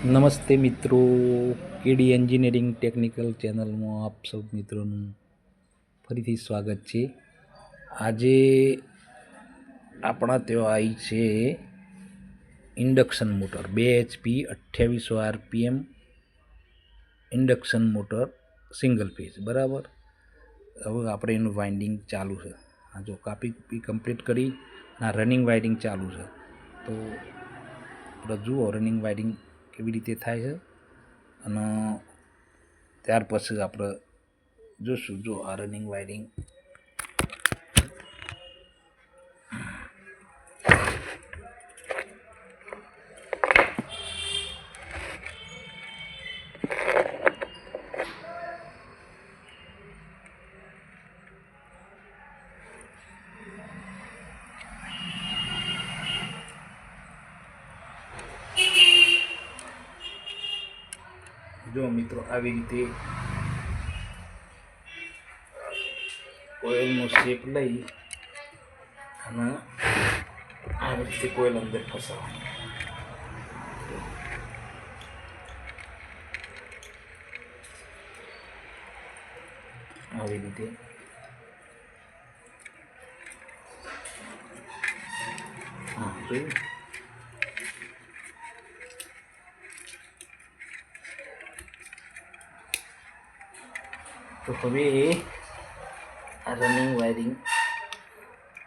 નમસ્તે મિત્રો, કેડી engineering technical ચેનલમાં આપ સૌ મિત્રોનું ફરીથી સ્વાગત છે। આજે આપણા ત્યાં આવી છે induction motor 2 HP 2800 RPM induction motor single phase બરાબર। હવે આપણે એનું વાઇન્ડિંગ ચાલુ છે। આ જો કાપી કમ્પ્લીટ કરી આ રનિંગ વાઇન્ડિંગ ચાલુ છે। તો આપણે જુઓ રનિંગ વાઇન્ડિંગ કેવી રીતે થાય છે અને ત્યાર પછી આપણે જોશું। જો આ રનિંગ વાયરિંગ જો મિત્રો આવી રીતે કોઇલનો શેપ લઈ અને આવી રીતે કોઇલ અંદર ફસાવવાની। આવી રીતે હા જોયું। તો હવે આ રનિંગ વાયરિંગ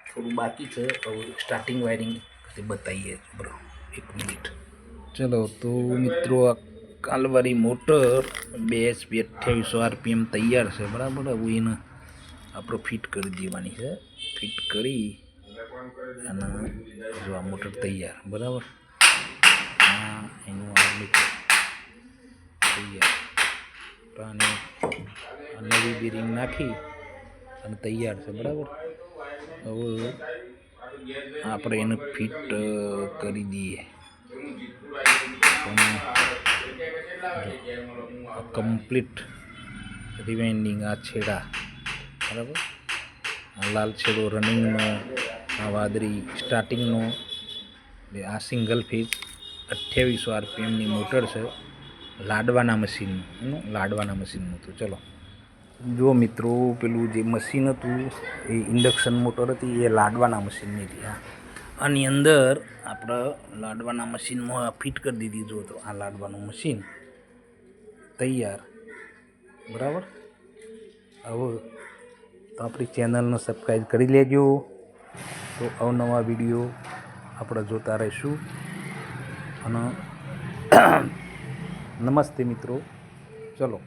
થોડું બાકી છે, હવે સ્ટાર્ટિંગ વાયરિંગ બતાવીએ બ્રો, 1 મિનિટ। ચલો તો મિત્રો આ કાલવારી મોટર 2 HP 2800 RPM તૈયાર છે બરાબર। હવે એને આપણે ફિટ કરી દેવાની છે। ફિટ કરી અને જો આ મોટર તૈયાર બરાબર। એનું તૈયાર પાણી નવી બેરિંગ નાખી અને તૈયાર છે બરાબર। હવે આપણે એને ફિટ કરી દઈએ। કમ્પ્લીટ રિવાઇન્ડિંગ આ છેડા બરાબર, આ લાલ છેડો રનિંગનો, આ વાદળી સ્ટાર્ટિંગનો, આ સિંગલ ફેઝ 2800 RPMની મોટર છે લાડવાના મશીનનું। તો ચલો જો મિત્રો પેલું જે મશીન હતું એ ઇન્ડક્શન મોટર હતી એ લાડવાના મશીનની હતી। આની અંદર આપણે લાડવાના મશીનમાં ફિટ કરી દીધી। જો તો આ લાડવાનું મશીન તૈયાર બરાબર। હવે તો આપણી ચેનલને સબસ્ક્રાઈબ કરી લેજો, તો અવનવા વિડીયો આપણે જોતા રહીશું। અને નમસ્તે મિત્રો, ચલો।